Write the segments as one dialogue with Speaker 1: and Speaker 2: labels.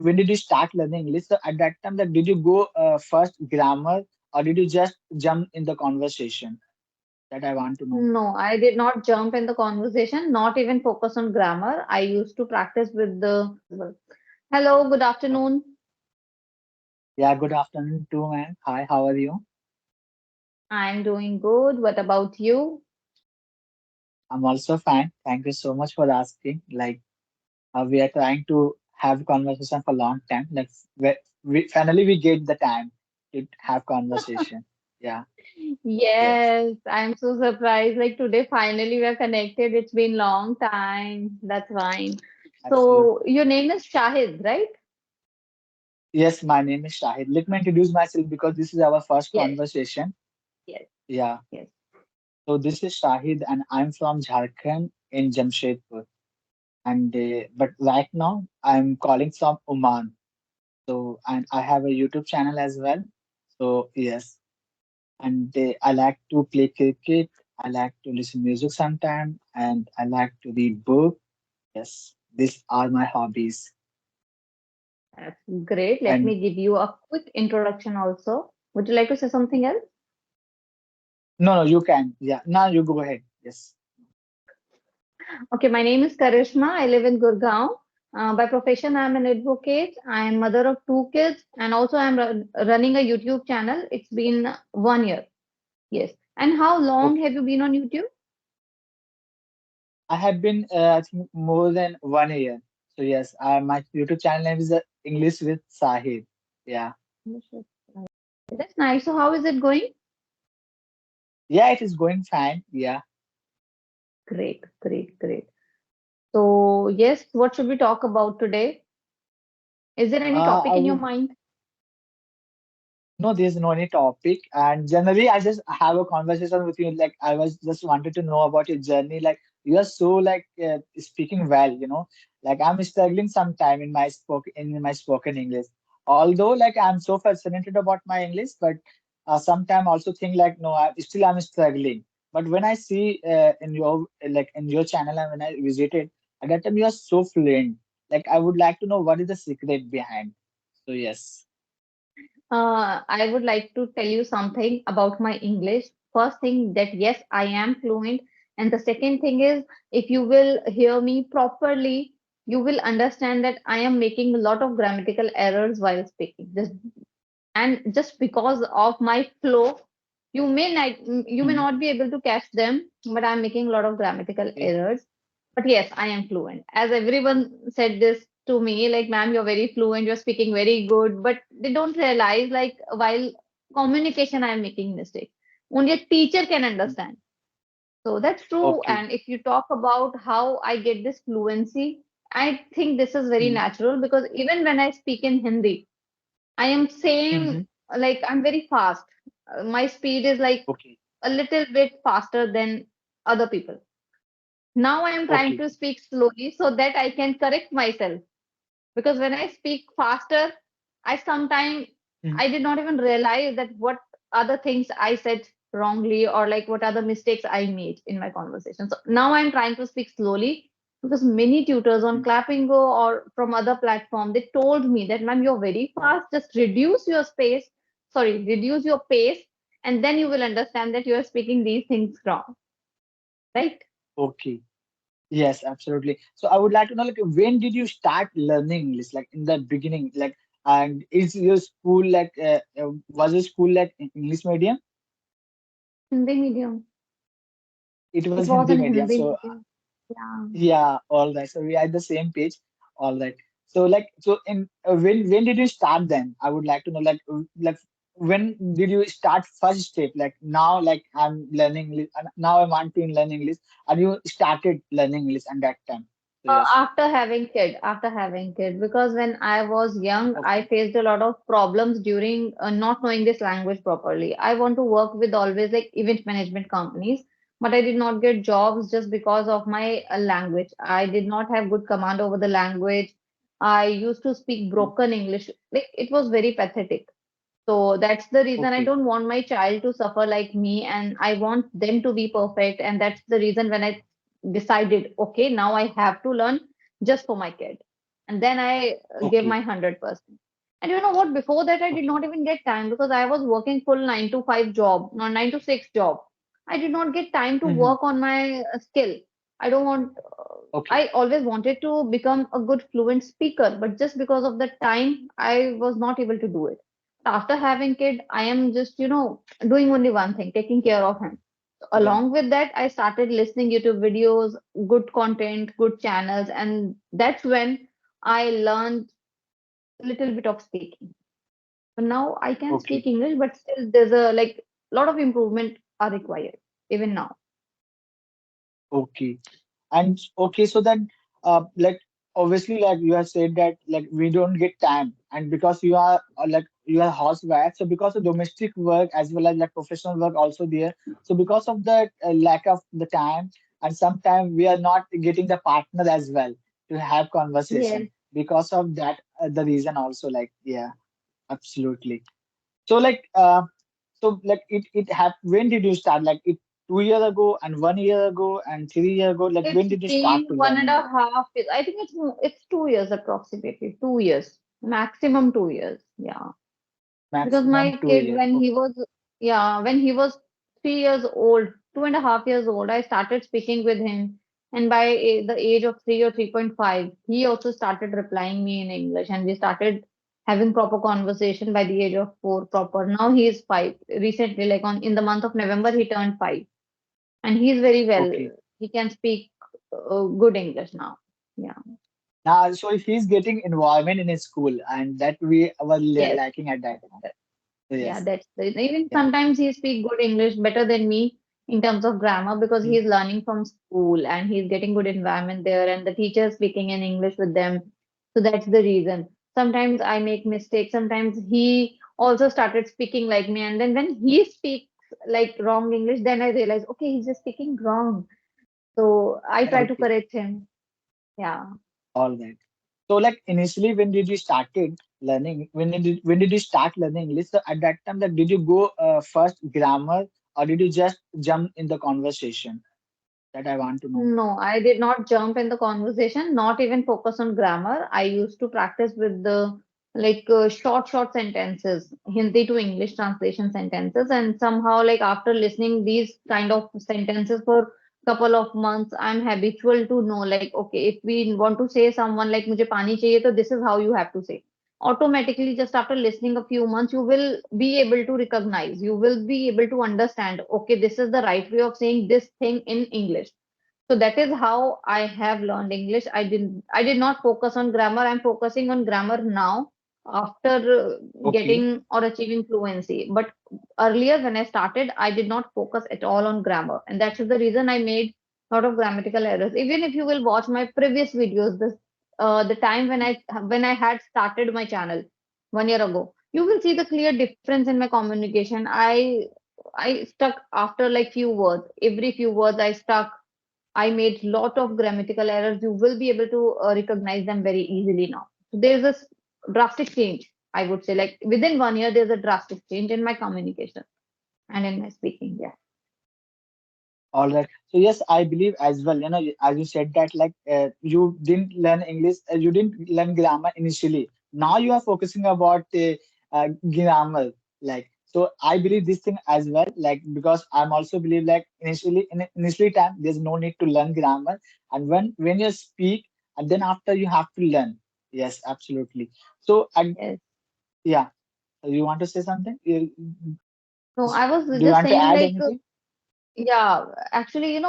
Speaker 1: when did you start learning English? So at that time, that did you go first grammar or did you just jump in the conversation? That I want to know.
Speaker 2: No, I did not jump in the conversation, not even focus on grammar. I used to practice with the. Hello, good
Speaker 1: Oh,
Speaker 2: afternoon.
Speaker 1: yeah, good afternoon too, man. Hi, how are you?
Speaker 2: I'm doing good. What about you?
Speaker 1: I'm also fine. Thank you so much for asking. Like, we are trying to have conversation for a long time. Like, we finally we get the time to have conversation. Yeah, yes,
Speaker 2: Yes, I'm so surprised. Like today, finally, we are connected. It's been long time. That's fine.
Speaker 1: absolutely.
Speaker 2: So your name is Shahid, right?
Speaker 1: Yes, my name is Shahid. Let me introduce myself because this is our first
Speaker 2: Yes,
Speaker 1: conversation.
Speaker 2: yes,
Speaker 1: Yeah.
Speaker 2: yes.
Speaker 1: So this is Shahid, and I'm from Jharkhand in Jamshedpur. And but right now I'm calling from Oman. So and I have a YouTube channel as well. So yes, and I like to play cricket. I like to listen music sometime, and I like to read book. Yes, these are my hobbies.
Speaker 2: That's great. Let
Speaker 1: And
Speaker 2: me give you a quick introduction also. Would you like to say something else?
Speaker 1: no, no, you can. Yeah, now you go ahead. Yes.
Speaker 2: Okay, my name is Karishma. I live in Gurgaon. By profession, I'm an advocate. I am mother of two kids, and also I'm running a YouTube channel. It's been 1 year. Yes. And how long
Speaker 1: Okay.
Speaker 2: have you been on YouTube?
Speaker 1: I have been, I think, more than 1 year. So yes, my YouTube channel name is English with Sahid. Yeah,
Speaker 2: That's nice. So how is it going?
Speaker 1: yeah, it is going fine. Yeah.
Speaker 2: Great, great, great. So yes, what should we talk about today? Is there any
Speaker 1: I
Speaker 2: topic in your
Speaker 1: would
Speaker 2: mind?
Speaker 1: no, there's no any topic, and generally, I just have a conversation with you. Like, I was just wanted to know about your journey. Like, you are so like speaking well, Like, I'm struggling sometime in my spoken English. Although, like, I'm so fascinated about my English, but sometimes also think like, no, I'm struggling. But when I see in your in your channel and when I visited, at that time you are so fluent. Like, I would like to know what is the secret behind. So yes.
Speaker 2: I would like to tell you something about my English. First thing that yes, I am fluent. And the second thing is, if you will hear me properly, you will understand that I am making a lot of grammatical errors while speaking. And just because of my flow, you may not be able to catch them, but I'm making a lot of grammatical
Speaker 1: Okay.
Speaker 2: errors. But yes, I am fluent. As everyone said this to me, like, ma'am, you're very fluent, you're speaking very good, but they don't realize, like, while communication, I'm making mistakes. Only a teacher can understand. So that's true.
Speaker 1: Okay.
Speaker 2: And if you talk about how I get this fluency, I think this is very
Speaker 1: Mm.
Speaker 2: natural because even when I speak in Hindi, I am same,
Speaker 1: Mm-hmm.
Speaker 2: like, I'm very fast. My speed is like
Speaker 1: Okay.
Speaker 2: a little bit faster than other people. Now I am trying
Speaker 1: Okay.
Speaker 2: to speak slowly so that I can correct myself. Because when I speak faster, I sometimes
Speaker 1: Mm.
Speaker 2: I did not even realize that what other things I said wrongly or like what other mistakes I made in my conversation. So now I'm trying to speak slowly because many tutors on
Speaker 1: Mm.
Speaker 2: Clapingo or from other platform they told me that, ma'am, you're very fast, just reduce your pace, and then you will understand that you are speaking these things wrong, right?
Speaker 1: Okay. Yes, absolutely. So I would like to know, like, when did you start learning English? Like in the beginning, like, and is your school like, was your school like English medium?
Speaker 2: Hindi medium.
Speaker 1: It
Speaker 2: It
Speaker 1: was
Speaker 2: was
Speaker 1: Hindi
Speaker 2: in
Speaker 1: medium.
Speaker 2: Hindi
Speaker 1: So
Speaker 2: medium. Yeah.
Speaker 1: yeah, all right. So we are at the same page. All right. So like, so in when did you start then? I would like to know, like when did you start first step? Like now, like I'm learning English. Now I want to learn English, and you started learning English at that time. So yes.
Speaker 2: After having kid, because when I was young, I
Speaker 1: Okay.
Speaker 2: faced a lot of problems during not knowing this language properly. I want to work with always like event management companies, but I did not get jobs just because of my language. I did not have good command over the language. I used to speak broken English. Like it was very pathetic. So that's the reason I
Speaker 1: Okay.
Speaker 2: don't want my child to suffer like me, and I want them to be perfect. And that's the reason when I decided, okay, now I have to learn just for my kid. and then I give my
Speaker 1: Okay.
Speaker 2: 100%. And you know what? Before that, I did
Speaker 1: Okay.
Speaker 2: not even get time because I was working full 9 to 5 job, no 9 to 6 job. I did not get time to
Speaker 1: Hmm.
Speaker 2: work on my skill. I don't want.
Speaker 1: Okay.
Speaker 2: I always wanted to become a good fluent speaker, but just because of the time, I was not able to do it. After having kid, I am just doing only one thing, taking care of him.
Speaker 1: Yeah.
Speaker 2: Along with that, I started listening YouTube videos, good content, good channels, and that's when I learned a little bit of speaking. So now I can speak
Speaker 1: Okay.
Speaker 2: English, but still there's a lot of improvement are required even now.
Speaker 1: Okay. And okay, so then, like obviously, like you have said that like we don't get time, and because you are like you are housewife, so because of domestic work as well as like professional work also there, so because of the lack of the time, and sometimes we are not getting the partner as well to have
Speaker 2: Yes.
Speaker 1: conversation because of that, the reason also, like yeah, absolutely. So like it have when did you start? Like it 2 years ago and 1 year ago and 3 years ago. Like when
Speaker 2: It's
Speaker 1: did you start
Speaker 2: been
Speaker 1: to
Speaker 2: one
Speaker 1: learn
Speaker 2: and a
Speaker 1: English?
Speaker 2: half years. I think it's 2 years approximately. 2 years. Maximum 2 years. Yeah. Because
Speaker 1: Maximum
Speaker 2: my
Speaker 1: two
Speaker 2: kid,
Speaker 1: years. Okay.
Speaker 2: when he was 3 years old, 2.5 years old, I started speaking with him. And by the age of 3 or 3.5, he also started replying me in English, and we started having proper conversation by the age of 4 proper. Now he is 5. Recently, like on in the month of November, he turned 5, and he's very well.
Speaker 1: Okay.
Speaker 2: He can speak good English now. Yeah.
Speaker 1: Now, so if he's getting involvement in his school, and that we were
Speaker 2: Yes.
Speaker 1: lacking at that time. So
Speaker 2: Yeah,
Speaker 1: yes.
Speaker 2: that's the even
Speaker 1: Yeah.
Speaker 2: sometimes he speak good English better than me in terms of grammar because
Speaker 1: Mm.
Speaker 2: he's learning from school and he's getting good environment there and the teacher is speaking in English with them. So that's the reason. Sometimes I make mistakes. Sometimes he also started speaking like me, and then when he speaks like wrong English, then I realize okay, he's just speaking wrong. So I try to
Speaker 1: Okay.
Speaker 2: correct him. Yeah.
Speaker 1: All right. So like initially, when did you started learning? When did you start learning English? So at that time, like did you go first grammar, or did you just jump in the conversation? That I want to know.
Speaker 2: No, I did not jump in the conversation, not even focus on grammar. I used to practice with the short sentences, Hindi to English translation sentences. And somehow, like after listening these kind of sentences for couple of months, I'm habitual to know, like, okay, if we want to say someone like mujhe pani chahiye, so this is how you have to say. Automatically, just after listening a few months, you will be able to recognize, you will be able to understand, okay, this is the right way of saying this thing in English. So that is how I have learned English. I did not focus on grammar. I'm focusing on grammar now after
Speaker 1: Okay.
Speaker 2: getting or achieving fluency. But earlier when I started, I did not focus at all on grammar. And that's the reason I made a lot of grammatical errors. Even if you will watch my previous videos, the time when I had started my channel 1 year ago, you will see the clear difference in my communication. I stuck after like few words. Every few words I stuck. I made lot of grammatical errors. You will be able to recognize them very easily now. So there's a drastic change, I would say. Like within 1 year, there's a drastic change in my communication and in my speaking. Yeah.
Speaker 1: All right. So yes, I believe as well. As you said that like you didn't learn English, you didn't learn grammar initially. Now you are focusing about grammar. Like so, I believe this thing as well. Like because I'm also believe like initially time there's no need to learn grammar, and when you speak, and then after you have to learn. Yes, absolutely. So and
Speaker 2: Yes.
Speaker 1: yeah, you want to say something?
Speaker 2: No, I was
Speaker 1: Do you
Speaker 2: just
Speaker 1: want to
Speaker 2: saying
Speaker 1: add
Speaker 2: like
Speaker 1: anything?
Speaker 2: yeah, actually,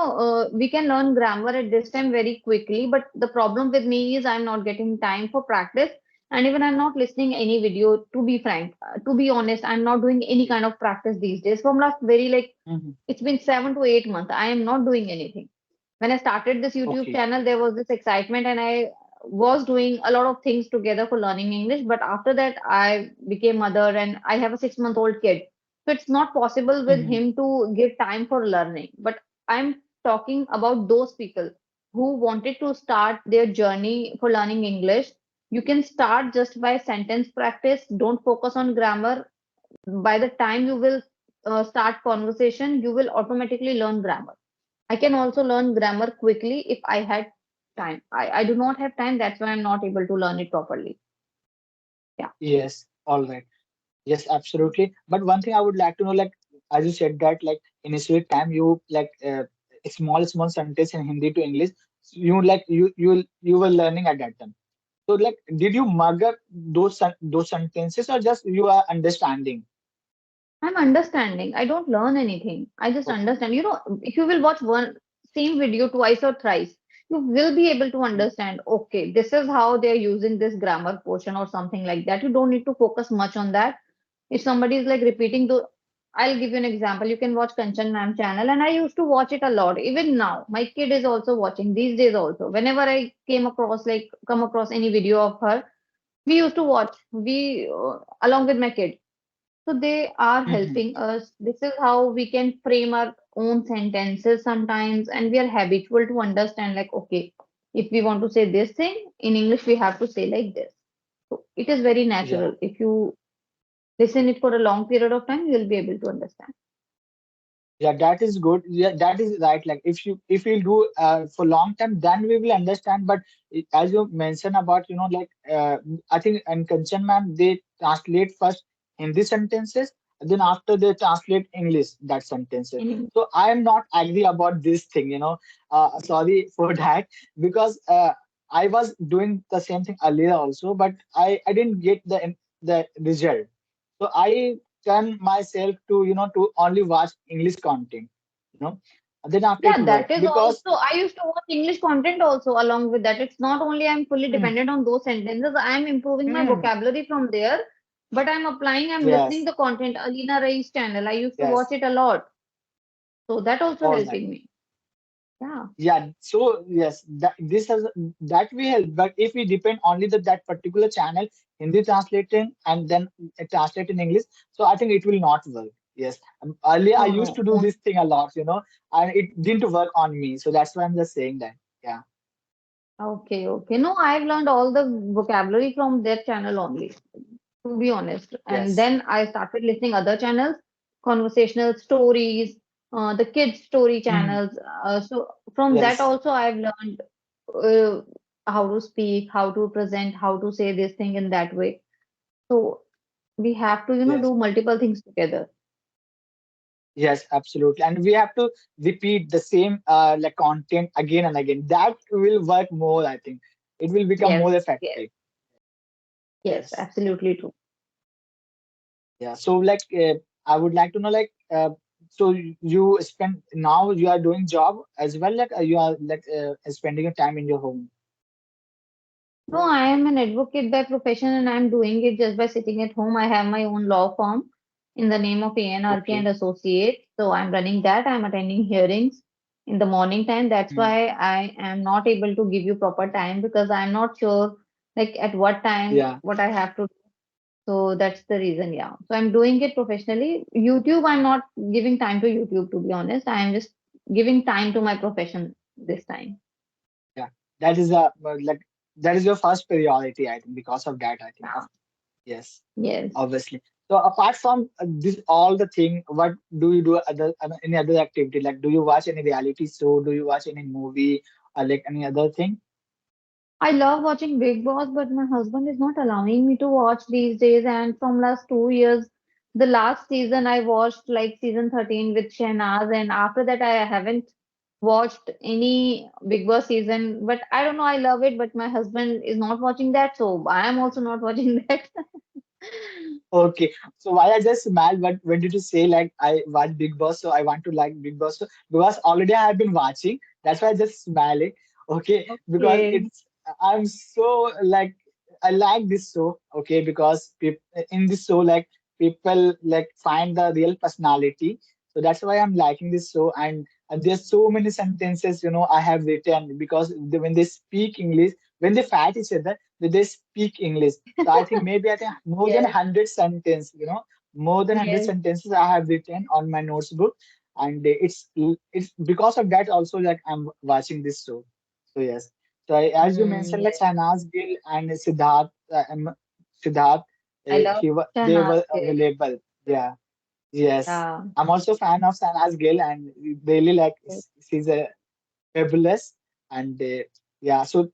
Speaker 2: we can learn grammar at this time very quickly, but the problem with me is I'm not getting time for practice, and even I'm not listening any video. To be frank, to be honest, I'm not doing any
Speaker 1: Okay.
Speaker 2: kind of practice these days. From last very
Speaker 1: Mhm.
Speaker 2: it's been 7 to 8 months. I am not doing anything. When I started this YouTube
Speaker 1: Okay.
Speaker 2: channel, there was this excitement, and I was doing a lot of things together for learning English. But after that, I became mother, and I have a 6-month-old kid. So it's not possible with
Speaker 1: Mhm.
Speaker 2: him to give time for learning. But I'm talking about those people who wanted to start their journey for learning English. You can start just by sentence practice. Don't focus on grammar. By the time you will start conversation, you will automatically learn grammar. I can also learn grammar quickly if I had time. I do not have time. That's why I'm not able to learn it properly. Yeah.
Speaker 1: Yes, all right. Yes, absolutely. But one thing I would like to know, like as you said that like initial time you like a small sentence in Hindi to English, you like you were learning at that time. So like did you mug up those sentences or just you are understanding?
Speaker 2: I'm understanding. I don't learn anything. I just
Speaker 1: Okay.
Speaker 2: understand. You know, if you will watch one same video twice or thrice, you will be able to understand, okay, this is how they're using this grammar portion or something like that. You don't need to focus much on that. If somebody is like repeating the, I'll give you an example. You can watch Kanchan Ma'am channel, and I used to watch it a lot. Even now, my kid is also watching these days also. Whenever I come across any video of her, we used to watch. We along with my kid, so they are
Speaker 1: Mm-hmm.
Speaker 2: helping us. This is how we can frame our own sentences sometimes, and we are habitual to understand, like, okay, if we want to say this thing in English, we have to say like this. So it is very
Speaker 1: Yeah.
Speaker 2: natural. If you listen it for a long period of time, you will be able to understand.
Speaker 1: Yeah, that is good. Yeah, that is right. Like if we'll do for long time, then we will understand. But as you mentioned about, like I think in Kanchan man they translate first Hindi sentences, then after they translate English that sentences.
Speaker 2: In
Speaker 1: So I am not agree about this thing. Sorry for that because I was doing the same thing earlier also, but I didn't get the result. So I turn myself to to only watch English content, you know, and then after it
Speaker 2: Yeah,
Speaker 1: work
Speaker 2: that is
Speaker 1: because
Speaker 2: also, I used to watch English content also along with that. It's not only I'm fully
Speaker 1: mm,
Speaker 2: dependent on those sentences, I'm improving my
Speaker 1: mm,
Speaker 2: vocabulary from there, but I'm applying, I'm listening
Speaker 1: yes,
Speaker 2: the content. Alina Rai's channel, I used to watch
Speaker 1: yes,
Speaker 2: it a lot. So that also
Speaker 1: all right.
Speaker 2: helping me. Yeah.
Speaker 1: Yeah, so yes, that we help, but if we depend only that particular channel, Hindi translating and then translate in English, so I think it will not work. Yes, earlier I
Speaker 2: No,
Speaker 1: used to
Speaker 2: no.
Speaker 1: do this thing a lot, and it didn't work on me, so that's why I'm just saying that. Yeah.
Speaker 2: Okay, okay. No, I've learned all the vocabulary from their channel only, to be honest. And
Speaker 1: Yes.
Speaker 2: then I started listening other channels, conversational stories, the kids story
Speaker 1: Mm,
Speaker 2: channels. So from that
Speaker 1: yes.
Speaker 2: also I've learned uh, how to speak, how to present, how to say this thing in that way. So we have to,
Speaker 1: Yes.
Speaker 2: do multiple things together.
Speaker 1: Yes, absolutely. And we have to repeat the same like content again and again. That will work more, I think. It will become
Speaker 2: Yes,
Speaker 1: more
Speaker 2: yes,
Speaker 1: effective.
Speaker 2: yes,
Speaker 1: Yes.
Speaker 2: absolutely true.
Speaker 1: Yeah. So like I would like to know like so you spend now you are doing job as well like you are like spending your time in your home.
Speaker 2: No, I am an advocate by profession and I'm doing it just by sitting at home. I have my own law firm in the name of ANRK and
Speaker 1: Okay.
Speaker 2: Associates. So I'm running that. I'm attending hearings in the morning time. That's
Speaker 1: Hmm.
Speaker 2: why I am not able to give you proper time because I'm not sure like at what time
Speaker 1: Yeah.
Speaker 2: what I have to do. So that's the reason, yeah. So I'm doing it professionally. YouTube, I'm not giving time to YouTube to be honest. I am just giving time to my profession this time.
Speaker 1: Yeah. That is like that is your first priority, I think, because of that, I think.
Speaker 2: Yeah.
Speaker 1: Yes.
Speaker 2: Yes.
Speaker 1: Obviously. So apart from this, all the thing, what do you do other any other activity? Like, do you watch any reality show? Do you watch any movie or like any other thing?
Speaker 2: I love watching Big Boss, but my husband is not allowing me to watch these days. And from last 2 years, the last season I watched like season 13 with Shehnaz, and after that I haven't watched any Big Boss season. But I don't know, I love it, but my husband is not watching that, so I am also not watching that.
Speaker 1: Okay. So why I just smiled, but when did you say like I watch Big Boss, so I want to like Big Boss, so, because already I have been watching. That's why I just smiling. Okay, because
Speaker 2: Okay.
Speaker 1: I'm so like I like this show. Okay, because in this show like people like find the real personality. So that's why I'm liking this show. And there's so many sentences I have written because when they speak English, when they fight each other, they speak English. So I think more than
Speaker 2: Yes,
Speaker 1: 100 sentence, more than 100
Speaker 2: yes.
Speaker 1: sentences I have written on my notes book, and it's because of that also like I'm watching this show. So yes. So as you mentioned, like
Speaker 2: Yes.
Speaker 1: Shahnaz Gill and Siddharth,
Speaker 2: I love
Speaker 1: they
Speaker 2: Shehnaz
Speaker 1: were
Speaker 2: Gill.
Speaker 1: available. Yeah. Yes.
Speaker 2: Yeah.
Speaker 1: I'm also fan of Shahnaz Gill and really like
Speaker 2: Yes.
Speaker 1: she's a fabulous and Yeah, so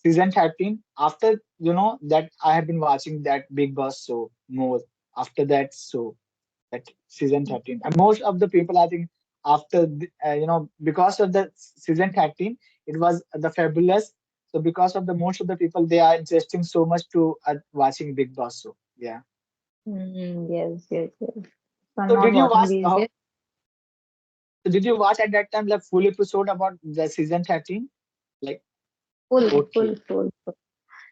Speaker 1: season 13, after that I have been watching that Big Boss show more after that show, that season 13. And most of the people, I think, after because of the season 13, it was the fabulous. So because of the most of the people, they are interesting so much to watching Big Boss show. Yeah.
Speaker 2: Yes, yes, yes. So I'm
Speaker 1: So
Speaker 2: not
Speaker 1: did you
Speaker 2: watching
Speaker 1: watch?
Speaker 2: these days.
Speaker 1: So did you watch at that time like full episode about the season 13? Like,
Speaker 2: Full, full,
Speaker 1: okay,
Speaker 2: full, full.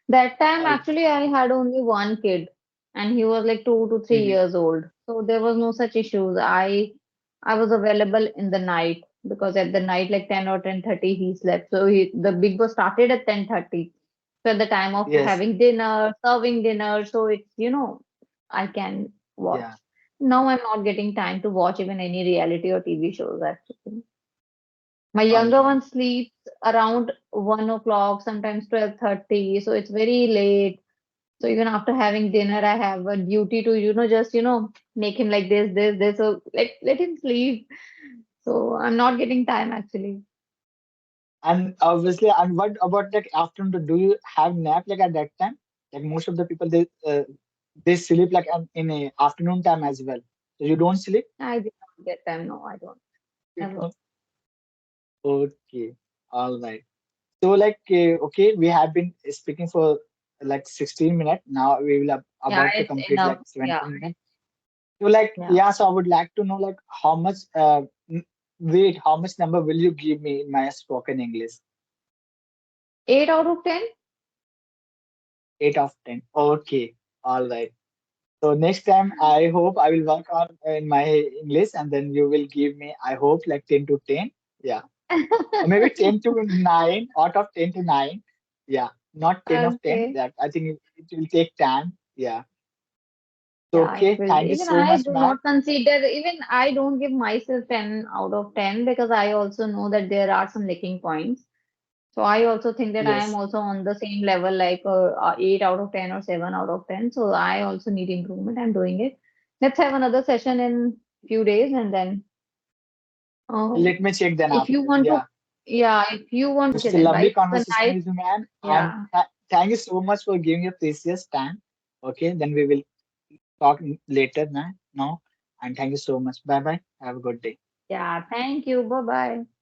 Speaker 2: That time,
Speaker 1: all.
Speaker 2: actually, I had only one kid, and he was like 2 to 3 years old. So there was no such issues. I was available in the night because at the night, like 10 or 10:30, he slept. So the Big Boss started at 10:30. So at the time of
Speaker 1: Yes.
Speaker 2: having dinner, serving dinner, so it's I can
Speaker 1: Yeah.
Speaker 2: watch. Now I'm not getting time to watch even any reality or TV shows actually. My
Speaker 1: All
Speaker 2: younger
Speaker 1: right.
Speaker 2: one sleeps around 1 o'clock, sometimes 12:30. So it's very late. So even after having dinner, I have a duty to, just make him like this. So let him sleep. So I'm not getting time actually.
Speaker 1: And obviously, and what about like afternoon? Do you have nap like at that time? Like most of the people, they sleep like in a afternoon time as well. So you don't sleep?
Speaker 2: I did not get time. No, I don't.
Speaker 1: You
Speaker 2: Never.
Speaker 1: don't? Okay, all right. So like okay, we have been speaking for like 16 minutes. Now we will
Speaker 2: Yeah,
Speaker 1: about to
Speaker 2: it's
Speaker 1: complete
Speaker 2: enough.
Speaker 1: like
Speaker 2: Yeah,
Speaker 1: 17 minutes. So like
Speaker 2: yeah.
Speaker 1: yeah, so I would like to know like how much wait, how much number will you give me in my spoken English?
Speaker 2: 8 out of 10.
Speaker 1: 8 of 10. Okay, all right. So next time, I hope I will work on in my English, and then you will give me, I hope, like 10 to 10. Yeah, or maybe 10 to 9 out of 10 to 9. Yeah, not 10 of 10.
Speaker 2: Okay.
Speaker 1: That I think it will take time. Yeah. So
Speaker 2: Yeah, it
Speaker 1: okay,
Speaker 2: will.
Speaker 1: thank you
Speaker 2: Even
Speaker 1: so
Speaker 2: I
Speaker 1: much,
Speaker 2: do
Speaker 1: Matt.
Speaker 2: not consider, even I don't give myself 10 out of 10 because I also know that there are some lacking points. So I also think that I am
Speaker 1: Yes.
Speaker 2: also on the same level, like 8 out of 10 or 7 out of 10. So I also need improvement. I'm doing it. Let's have another session in few days, and then um,
Speaker 1: Let me check then
Speaker 2: if you
Speaker 1: after.
Speaker 2: want to,
Speaker 1: Yeah.
Speaker 2: yeah, if you want,
Speaker 1: It's
Speaker 2: okay,
Speaker 1: a
Speaker 2: then
Speaker 1: lovely
Speaker 2: bye. Good
Speaker 1: conversation
Speaker 2: night.
Speaker 1: with you, man. And
Speaker 2: Yeah,
Speaker 1: thank you so much for giving your precious time. Okay, then we will talk later, man. No, and thank you so much. Bye bye. Have a good day.
Speaker 2: yeah. Thank you. Bye bye.